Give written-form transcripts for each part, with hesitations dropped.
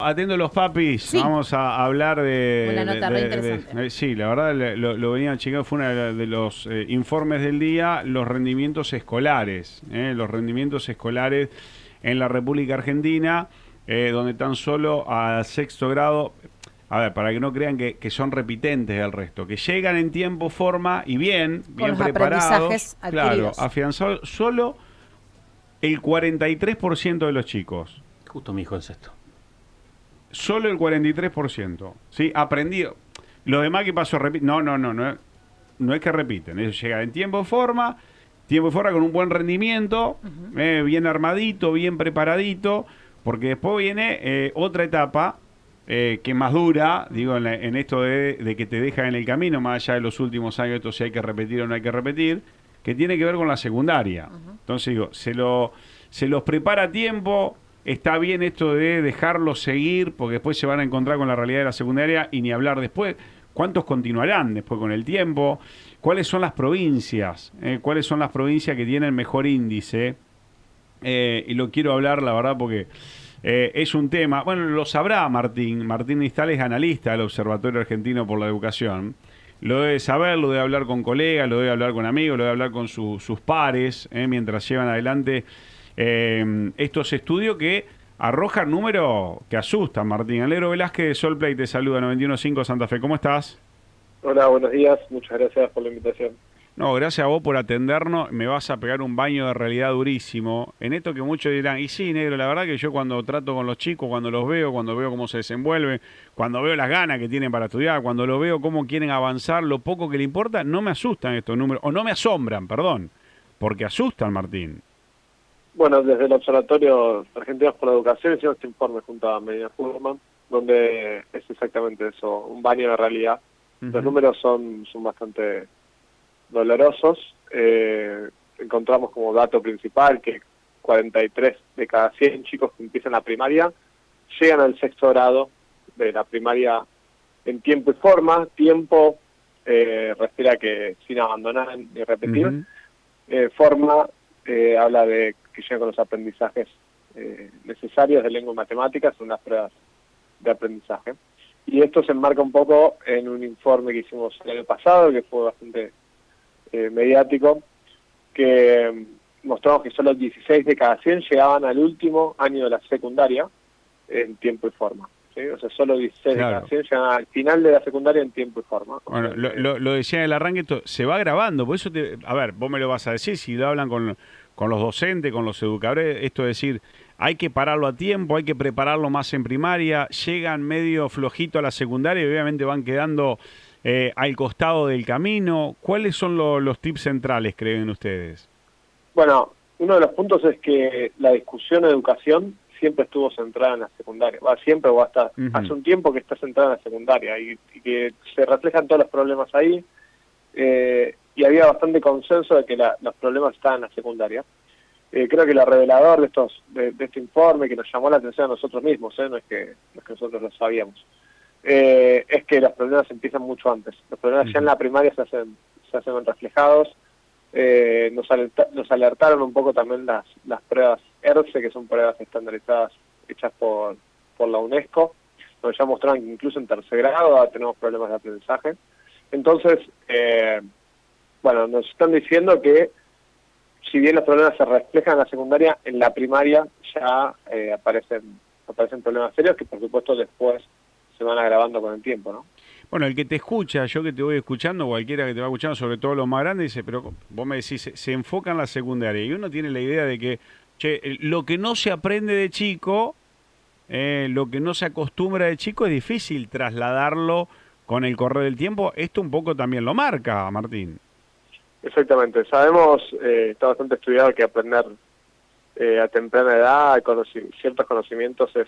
Atento los papis, Sí, vamos a hablar una nota re interesante. sí, la verdad lo venía checando, fue uno de los informes del día, los rendimientos escolares, los rendimientos escolares en la República Argentina, donde tan solo a sexto grado, a ver, para que no crean que son repitentes del resto, que llegan en tiempo, forma y bien, Con bien los preparados, aprendizajes claro, adquiridos. afianzados, solo el 43% de los chicos. Justo mi hijo en sexto. Solo el 43%. ¿Sí? Aprendido. Lo demás que pasó, no es que repiten. Ellos llegan en tiempo y forma con un buen rendimiento, bien armadito, bien preparadito, porque después viene otra etapa que es más dura, digo, en esto de que te dejan en el camino, más allá de los últimos años, esto si hay que repetir o no hay que repetir, que tiene que ver con la secundaria. Entonces digo, se los prepara a tiempo. Está bien esto de dejarlos seguir, porque después se van a encontrar con la realidad de la secundaria y ni hablar después. ¿Cuántos continuarán después con el tiempo? ¿Cuáles son las provincias? ¿Cuáles son las provincias que tienen mejor índice? Y lo quiero hablar, la verdad, porque es un tema. Bueno, lo sabrá Martín. Martín Nistal es analista del Observatorio Argentino por la Educación. Lo debe saber, lo debe hablar con colegas, lo debe hablar con amigos, lo debe hablar con sus pares, mientras llevan adelante estos estudios que arrojan números que asustan, Martín. Alero Velázquez de Solplay te saluda, 91.5 Santa Fe. ¿Cómo estás? Hola, buenos días. Muchas gracias por la invitación. No, gracias a vos por atendernos. Me vas a pegar un baño de realidad durísimo. En esto que muchos dirán, y sí, negro, la verdad que yo cuando trato con los chicos, cuando veo cómo se desenvuelven, cuando veo las ganas que tienen para estudiar, cuando lo veo cómo quieren avanzar, lo poco que le importa, no me asustan estos números, o no me asombran, perdón, porque asustan, Martín. Bueno, desde el Observatorio Argentinos por la Educación hicimos este informe junto a Medina Furman, donde es exactamente eso, un baño de realidad. Los números son bastante dolorosos. Encontramos como dato principal que 43 de cada 100 chicos que empiezan la primaria llegan al sexto grado de la primaria en tiempo y forma. Tiempo refiere a que sin abandonar ni repetir. Forma habla de que llega con los aprendizajes necesarios de lengua y matemáticas en unas pruebas de aprendizaje. Y esto se enmarca un poco en un informe que hicimos el año pasado, que fue bastante mediático, que mostramos que solo 16 de cada 100 llegaban al último año de la secundaria en tiempo y forma. ¿Sí? O sea, solo 16 de cada Claro. 100 llegan al final de la secundaria en tiempo y forma. O Bueno, sea, lo decía en el arranque, esto se va grabando, por eso, a ver, vos me lo vas a decir, si lo hablan con los docentes, con los educadores, esto es decir, hay que pararlo a tiempo, hay que prepararlo más en primaria, llegan medio flojito a la secundaria y obviamente van quedando al costado del camino. ¿Cuáles son los tips centrales, creen ustedes? bueno, uno de los puntos es que la discusión de educación siempre estuvo centrada en la secundaria, va siempre o hasta hace un tiempo que está centrada en la secundaria y que se reflejan todos los problemas ahí, y había bastante consenso de que los problemas estaban en la secundaria. Creo que lo revelador de este informe, que nos llamó la atención a nosotros mismos, no es que nosotros lo sabíamos, es que los problemas empiezan mucho antes. Los problemas ya en la primaria se hacen reflejados. Nos alertaron un poco también las pruebas ERCE, que son pruebas estandarizadas hechas por la UNESCO, donde ya mostraron que incluso en tercer grado tenemos problemas de aprendizaje. Entonces, bueno, nos están diciendo que si bien los problemas se reflejan en la secundaria, en la primaria ya aparecen problemas serios que por supuesto después se van agravando con el tiempo, ¿no? Bueno, el que te escucha, yo que te voy escuchando, cualquiera que te va escuchando, sobre todo los más grandes, dice, pero vos me decís, se enfoca en la secundaria y uno tiene la idea de que, che, lo que no se aprende de chico, lo que no se acostumbra de chico, es difícil trasladarlo con el correr del tiempo. Esto un poco también lo marca, Martín. Exactamente. Sabemos, está bastante estudiado que aprender a temprana edad ciertos conocimientos es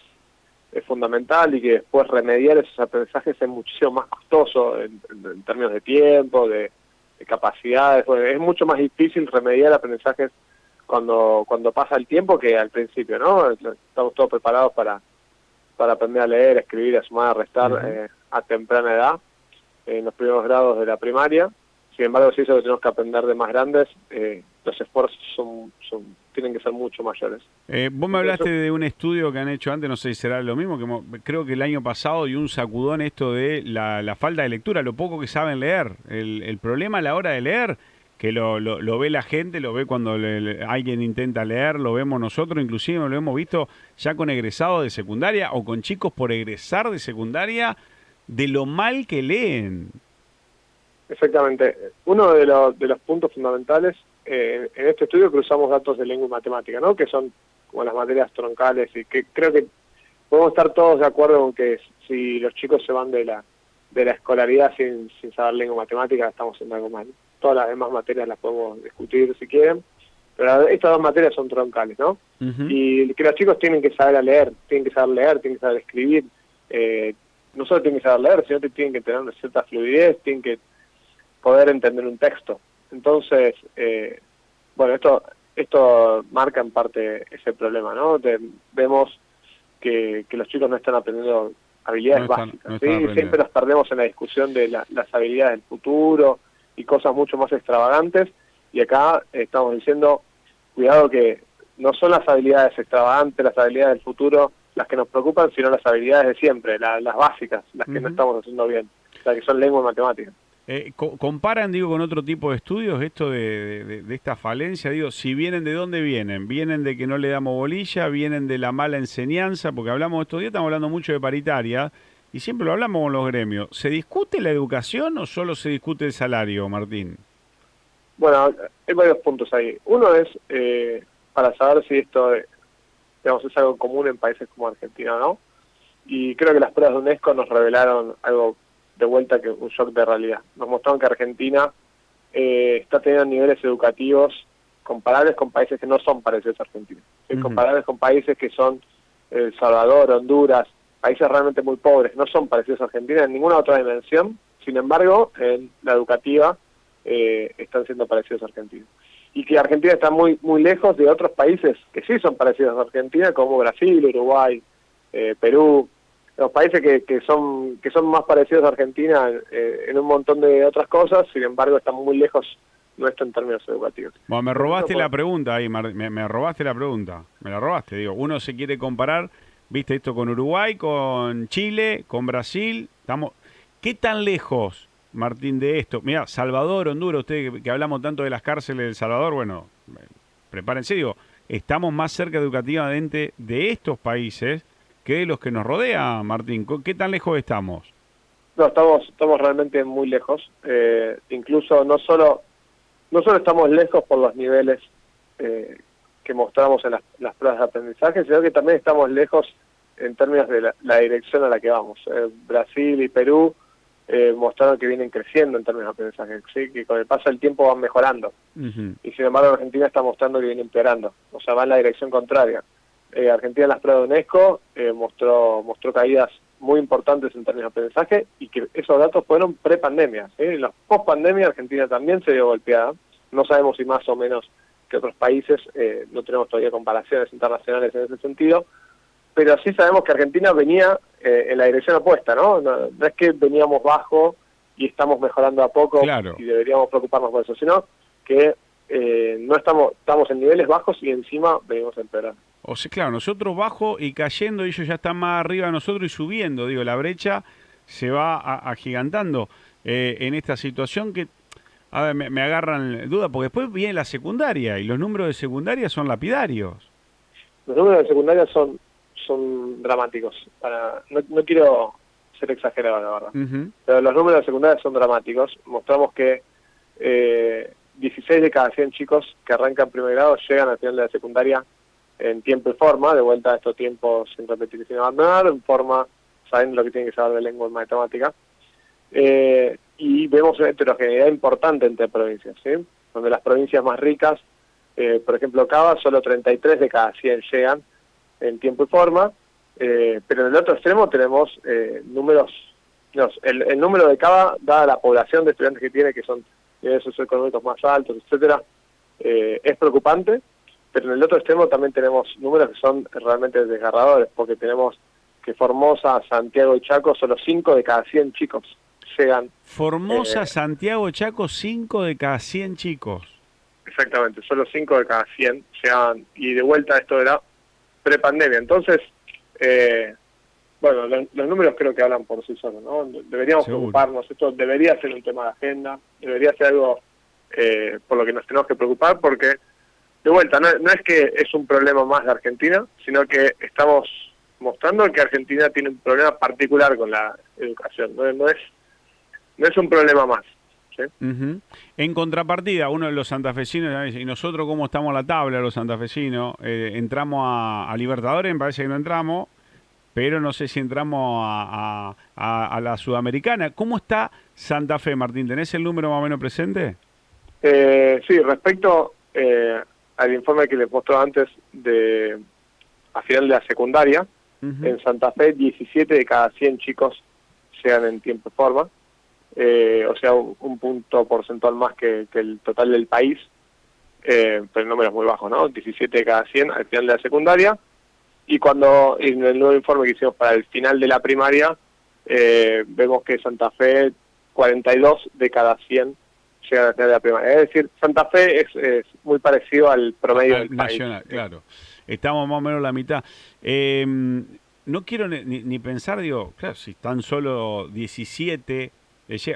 fundamental y que después remediar esos aprendizajes es muchísimo más costoso en términos de tiempo, de capacidades. Bueno, es mucho más difícil remediar aprendizajes cuando pasa el tiempo que al principio, ¿no? Estamos todos preparados para aprender a leer, a escribir, a sumar, a restar a temprana edad, en los primeros grados de la primaria. Sin embargo, si eso lo tenemos que aprender de más grandes, los esfuerzos son tienen que ser mucho mayores. Vos me hablaste de un estudio que han hecho antes, no sé si será lo mismo, que creo que el año pasado dio un sacudón esto de la falta de lectura, lo poco que saben leer. El problema a la hora de leer, que lo ve la gente, lo ve cuando alguien intenta leer, lo vemos nosotros, inclusive lo hemos visto ya con egresados de secundaria o con chicos por egresar de secundaria, de lo mal que leen. Exactamente. Uno de los puntos fundamentales, en este estudio cruzamos datos de lengua y matemática, ¿no? Que son como las materias troncales, y que creo que podemos estar todos de acuerdo con que si los chicos se van de la escolaridad sin saber lengua y matemática, estamos haciendo algo mal. Todas las demás materias las podemos discutir si quieren, pero estas dos materias son troncales, ¿no? Y que los chicos tienen que saber leer, tienen que saber escribir, no solo tienen que saber leer, sino que tienen que tener una cierta fluidez, tienen que poder entender un texto. Entonces, bueno, esto marca en parte ese problema, ¿no? Vemos que los chicos no están aprendiendo habilidades básicas, ¿sí? Siempre nos perdemos en la discusión de las habilidades del futuro y cosas mucho más extravagantes, y acá estamos diciendo, cuidado, que no son las habilidades extravagantes, las habilidades del futuro las que nos preocupan, sino las habilidades de siempre, las básicas, las que no estamos haciendo bien, las que son lengua y matemática. ¿Comparan, digo, con otro tipo de estudios esto de esta falencia? Digo, si vienen, ¿de dónde vienen? ¿Vienen de que no le damos bolilla? ¿Vienen de la mala enseñanza? Porque hablamos estos días, estamos hablando mucho de paritaria, y siempre lo hablamos con los gremios. ¿Se discute la educación o solo se discute el salario, Martín? Bueno, hay varios puntos ahí. Uno es para saber si esto, digamos, es algo común en países como Argentina o no. Y creo que las pruebas de UNESCO nos revelaron algo de vuelta, que un shock de realidad. Nos mostraron que Argentina está teniendo niveles educativos comparables con países que no son parecidos a Argentina. Comparables con países que son El Salvador, Honduras, países realmente muy pobres, no son parecidos a Argentina en ninguna otra dimensión. Sin embargo, en la educativa están siendo parecidos a Argentina. Y que Argentina está muy lejos de otros países que sí son parecidos a Argentina, como Brasil, Uruguay, Perú, los países que son más parecidos a Argentina en un montón de otras cosas. Sin embargo, están muy lejos nuestro en términos educativos. Bueno, me robaste la pregunta ahí, me robaste la pregunta, me la robaste, digo, uno se quiere comparar, viste, esto con Uruguay, con Chile, con Brasil, ¿qué tan lejos, Martín, de esto? Mirá, Salvador, Honduras, usted que hablamos tanto de las cárceles de El Salvador, bueno, prepárense, digo, estamos más cerca educativamente de estos países que de los que nos rodea, Martín. ¿Qué tan lejos estamos? No, estamos realmente muy lejos. Incluso no solo estamos lejos por los niveles que mostramos en las pruebas de aprendizaje, sino que también estamos lejos en términos de la dirección a la que vamos. Brasil y Perú mostraron que vienen creciendo en términos de aprendizaje, ¿sí? Que con el paso del tiempo van mejorando. Y sin embargo Argentina está mostrando que viene empeorando, o sea, va en la dirección contraria. Argentina en las pruebas de UNESCO mostró caídas muy importantes en términos de aprendizaje, y que esos datos fueron pre-pandemia, ¿sí? En la post-pandemia Argentina también se vio golpeada. No sabemos si más o menos que otros países, no tenemos todavía comparaciones internacionales en ese sentido, pero sí sabemos que Argentina venía en la dirección opuesta, ¿no? No es que veníamos bajo y estamos mejorando a poco, claro, y deberíamos preocuparnos por eso, sino que no estamos en niveles bajos y encima venimos a empeorar. O sea, claro, nosotros bajo y cayendo, ellos ya están más arriba de nosotros y subiendo, digo, la brecha se va agigantando en esta situación que, a ver, me agarran duda, porque después viene la secundaria y los números de secundaria son lapidarios. Los números de secundaria son dramáticos. No quiero ser exagerado, la verdad, pero los números de secundaria son dramáticos. Mostramos que 16 de cada 100 chicos que arrancan primer grado llegan al final de la secundaria en tiempo y forma, de vuelta a estos tiempos sin repetir y sin abandonar, en forma, sabiendo lo que tienen que saber de lengua y matemática. Y vemos una heterogeneidad importante entre provincias, ¿sí? Donde las provincias más ricas, por ejemplo Cava, solo 33 de cada 100 llegan en tiempo y forma, pero en el otro extremo tenemos números, el número de Cava, dada la población de estudiantes que tiene, que son niveles socioeconómicos más altos, etcétera, es preocupante. Pero en el otro extremo también tenemos números que son realmente desgarradores, porque tenemos que Formosa, Santiago y Chaco, solo 5 de cada 100 chicos llegan. Formosa, Santiago, Chaco, 5 de cada 100 chicos. Exactamente, solo 5 de cada 100 llegaban, y de vuelta esto era prepandemia. Entonces, bueno, los números creo que hablan por sí solos, ¿no? Deberíamos preocuparnos, esto debería ser un tema de agenda, debería ser algo por lo que nos tenemos que preocupar, porque, de vuelta, no es que es un problema más de Argentina, sino que estamos mostrando que Argentina tiene un problema particular con la educación, no es un problema más. ¿Sí? En contrapartida, uno de los santafesinos, y nosotros cómo estamos a la tabla los santafesinos, entramos a Libertadores, me parece que no entramos, pero no sé si entramos a la Sudamericana. ¿Cómo está Santa Fe, Martín? ¿Tenés el número más o menos presente? Sí, respecto al informe que les mostró antes a final de la secundaria, en Santa Fe 17 de cada 100 chicos llegan en tiempo y forma. O sea, un punto porcentual más que el total del país, pero el número es muy bajo, ¿no? 17 de cada 100 al final de la secundaria, y cuando en el nuevo informe que hicimos para el final de la primaria, vemos que Santa Fe 42 de cada 100 llegan al final de la primaria. Es decir, Santa Fe es muy parecido al promedio del nacional, país. Claro. Estamos más o menos la mitad. No quiero ni pensar, digo, claro, si tan solo 17...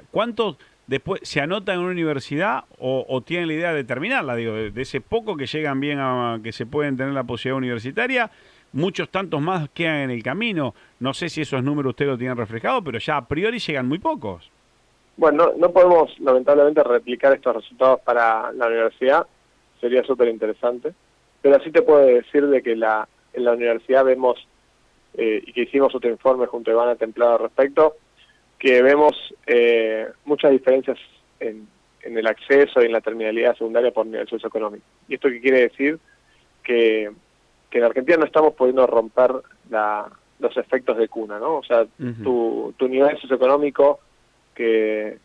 ¿Cuántos después se anotan en una universidad o tienen la idea de terminarla? Digo, de ese poco que llegan bien a que se pueden tener la posibilidad universitaria, muchos tantos más quedan en el camino. No sé si esos números ustedes lo tienen reflejado, pero ya a priori llegan muy pocos. Bueno, no podemos lamentablemente replicar estos resultados para la universidad, sería súper interesante, pero sí te puedo decir de que en la universidad vemos, y que hicimos otro informe junto a Ivana Templado al respecto, que vemos muchas diferencias en el acceso y en la terminalidad secundaria por nivel socioeconómico. ¿Y esto qué quiere decir? Que en Argentina no estamos pudiendo romper los efectos de cuna, ¿no? O sea, tu nivel socioeconómico, el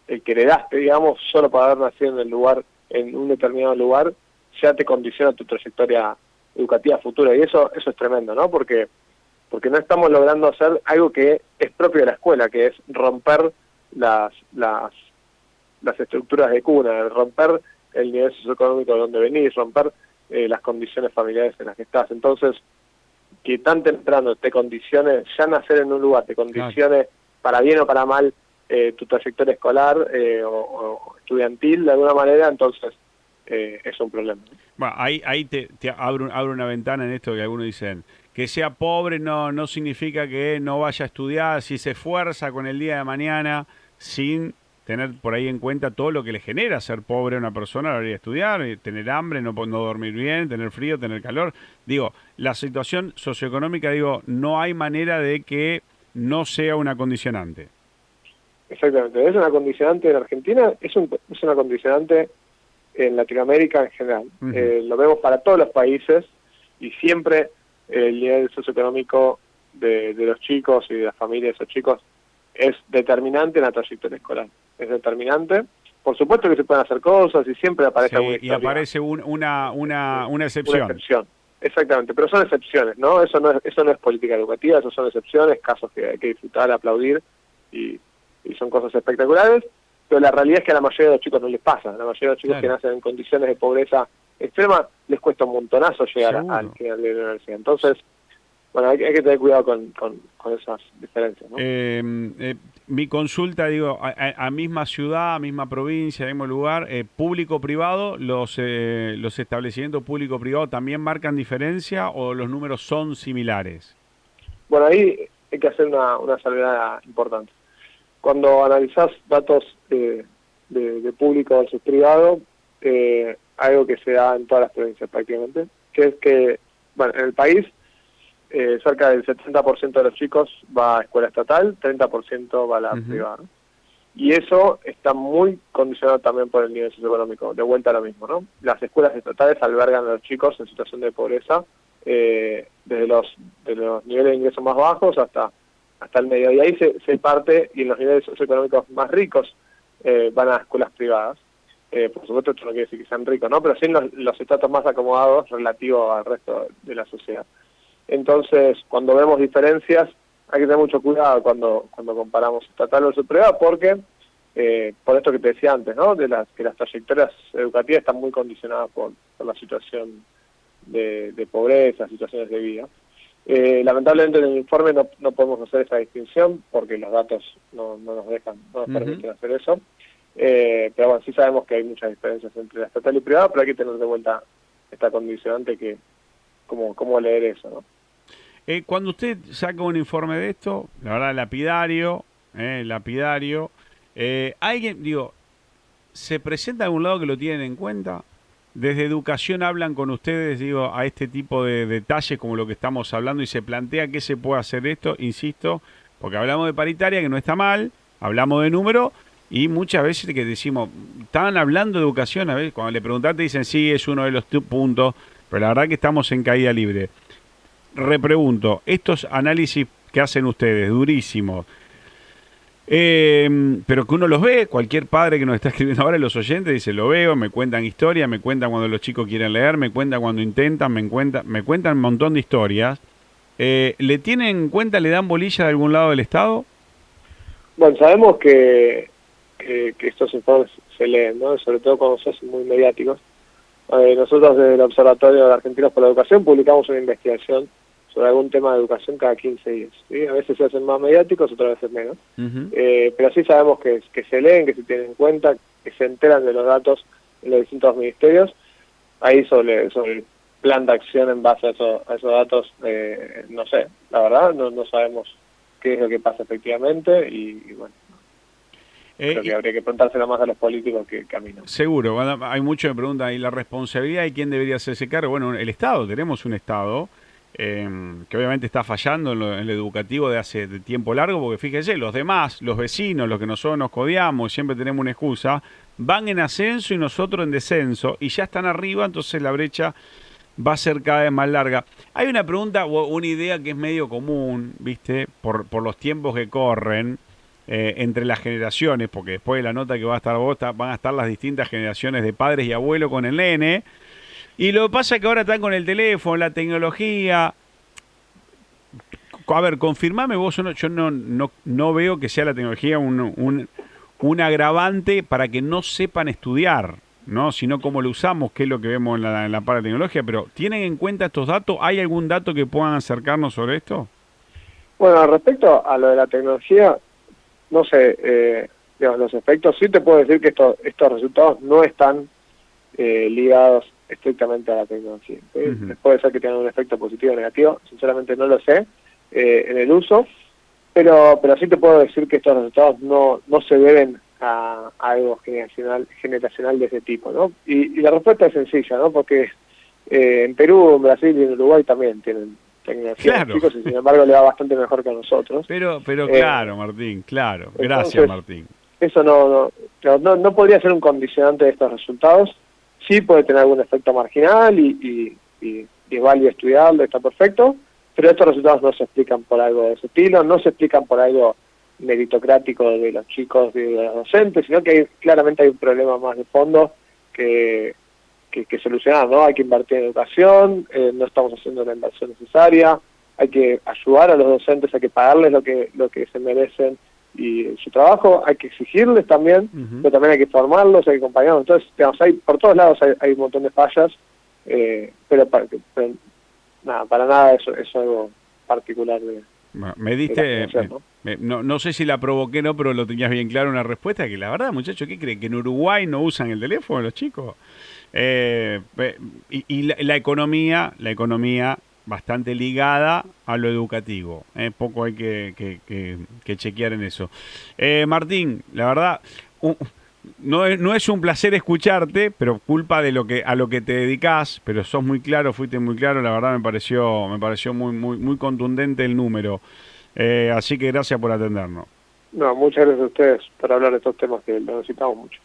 que heredaste, digamos, solo para haber nacido en un determinado lugar, ya te condiciona tu trayectoria educativa futura. Y eso es tremendo, ¿no? Porque no estamos logrando hacer algo que es propio de la escuela, que es romper las estructuras de cuna, romper el nivel socioeconómico de donde venís, romper las condiciones familiares en las que estás. Entonces, que tan temprano te condicione, ya nacer en un lugar, te condicione para bien o para mal tu trayectoria escolar o estudiantil de alguna manera, entonces es un problema. Bueno, ahí te abro una ventana en esto que algunos dicen, que sea pobre no significa que no vaya a estudiar, si se esfuerza con el día de mañana, sin tener por ahí en cuenta todo lo que le genera ser pobre a una persona a la hora de estudiar, tener hambre, no dormir bien, tener frío, tener calor. Digo, la situación socioeconómica, no hay manera de que no sea una condicionante. Exactamente, es una condicionante en Argentina, es una condicionante en Latinoamérica en general. Lo vemos para todos los países y siempre el nivel socioeconómico de los chicos y de las familias de esos chicos es determinante en la trayectoria escolar. Es determinante. Por supuesto que se pueden hacer cosas y siempre aparece alguna historia. Y aparece una excepción. Una excepción, exactamente, pero son excepciones, ¿no? Eso no es política educativa, eso son excepciones, casos que hay que disfrutar, aplaudir y son cosas espectaculares, pero la realidad es que a la mayoría de los chicos no les pasa. La mayoría de los chicos que nacen en condiciones de pobreza extrema les cuesta un montonazo llegar al final de la universidad. Entonces, bueno, hay que tener cuidado con esas diferencias, ¿no? Mi consulta, a misma ciudad, a misma provincia, mismo lugar, público-privado, los establecimientos público-privado también marcan diferencia o los números son similares. Bueno, ahí hay que hacer una salvedad importante. Cuando analizás datos de público versus privado, algo que se da en todas las provincias prácticamente, que es que, bueno, en el país cerca del 70% de los chicos va a escuela estatal, 30% va a la privada, ¿no? Y eso está muy condicionado también por el nivel socioeconómico, de vuelta a lo mismo, ¿no? Las escuelas estatales albergan a los chicos en situación de pobreza desde los niveles de ingresos más bajos hasta el medio, y ahí se parte, y en los niveles socioeconómicos más ricos van a escuelas privadas. Por supuesto esto no quiere decir que sean ricos, ¿no? Pero sí en los estratos más acomodados relativo al resto de la sociedad. Entonces, cuando vemos diferencias, hay que tener mucho cuidado cuando comparamos estatal o privado, porque por esto que te decía antes, ¿no? Que las trayectorias educativas están muy condicionadas por la situación de pobreza, situaciones de vida. Lamentablemente en el informe no podemos hacer esa distinción porque los datos no nos permiten hacer eso. Pero bueno, sí sabemos que hay muchas diferencias entre la estatal y privada, pero hay que tener de vuelta esta condicionante que cómo leer eso, ¿no? Cuando usted saca un informe de esto, la verdad, lapidario, alguien, digo, ¿se presenta a algún lado que lo tienen en cuenta? Desde educación hablan con ustedes, digo, a este tipo de detalles como lo que estamos hablando y se plantea que se puede hacer esto, insisto, porque hablamos de paritaria, que no está mal, hablamos de número y muchas veces que decimos, estaban hablando de educación, a ver, cuando le preguntaste dicen sí, es uno de los puntos, pero la verdad que estamos en caída libre. Repregunto, estos análisis que hacen ustedes, durísimos, pero que uno los ve, cualquier padre que nos está escribiendo ahora, los oyentes, dice, lo veo, me cuentan historias, me cuentan cuando los chicos quieren leer, me cuentan cuando intentan, me cuentan un montón de historias. ¿Le tienen en cuenta, le dan bolilla de algún lado del Estado? Bueno, sabemos que estos informes se leen, ¿no? Sobre todo cuando se hacen muy mediáticos. Nosotros desde el Observatorio de Argentinos por la Educación publicamos una investigación sobre algún tema de educación cada 15 días. ¿Sí? A veces se hacen más mediáticos, otras veces menos. Pero sí sabemos que se leen, que se tienen en cuenta, que se enteran de los datos en los distintos ministerios. Ahí sobre el plan de acción en base a esos datos, no sé, la verdad no sabemos qué es lo que pasa efectivamente y bueno. Creo que habría que preguntárselo más a los políticos que a mí, ¿no? Seguro, hay mucho que preguntan, ¿y la responsabilidad y quién debería hacerse cargo? Bueno, el Estado, tenemos un Estado que obviamente está fallando en lo educativo de tiempo largo, porque fíjese, los demás, los vecinos, los que nosotros nos codeamos, siempre tenemos una excusa, van en ascenso y nosotros en descenso, y ya están arriba, entonces la brecha va a ser cada vez más larga. Hay una pregunta o una idea que es medio común, ¿viste? Por los tiempos que corren, entre las generaciones, porque después de la nota que va a estar vos, van a estar las distintas generaciones de padres y abuelos con el nene, y lo que pasa es que ahora están con el teléfono, la tecnología. A ver, confirmame vos, yo no veo que sea la tecnología un agravante para que no sepan estudiar, ¿no? Sino cómo lo usamos, que es lo que vemos en la parte tecnológica, pero ¿tienen en cuenta estos datos? ¿Hay algún dato que puedan acercarnos sobre esto? Bueno, respecto a lo de la tecnología, no sé, digamos, los efectos, sí te puedo decir que estos resultados no están ligados estrictamente a la tecnología. ¿Sí? Puede ser que tengan un efecto positivo o negativo, sinceramente no lo sé en el uso, pero sí te puedo decir que estos resultados no se deben a algo generacional de ese tipo, ¿no? Y la respuesta es sencilla, ¿no? Porque en Perú, en Brasil y en Uruguay también tienen tecnología, claro, chicos, y sin embargo le va bastante mejor que a nosotros. Pero claro, Martín, claro. Gracias, Entonces, Martín. Eso no podría ser un condicionante de estos resultados. Sí puede tener algún efecto marginal y es válido estudiarlo, está perfecto, pero estos resultados no se explican por algo de ese estilo, no se explican por algo meritocrático de los chicos, de los docentes, sino que claramente hay un problema más de fondo que solucionar, ¿no? Hay que invertir en educación, no estamos haciendo la inversión necesaria, hay que ayudar a los docentes, hay que pagarles lo que se merecen y su trabajo, hay que exigirles también, pero también hay que formarlos, hay que acompañarlos. Entonces, digamos, por todos lados hay un montón de fallas, pero para nada eso es algo particular de... Bueno, me diste, no sé si la provoqué, no, pero lo tenías bien claro una respuesta, que la verdad, muchachos, ¿qué creen? ¿Que en Uruguay no usan el teléfono los chicos? Y la economía bastante ligada a lo educativo, poco hay que chequear en eso. Martín, la verdad, no es un placer escucharte, pero culpa de a lo que te dedicás, pero sos muy claro, fuiste muy claro, la verdad me pareció muy contundente el número, así que gracias por atendernos. No, muchas gracias a ustedes por hablar de estos temas que lo necesitamos mucho.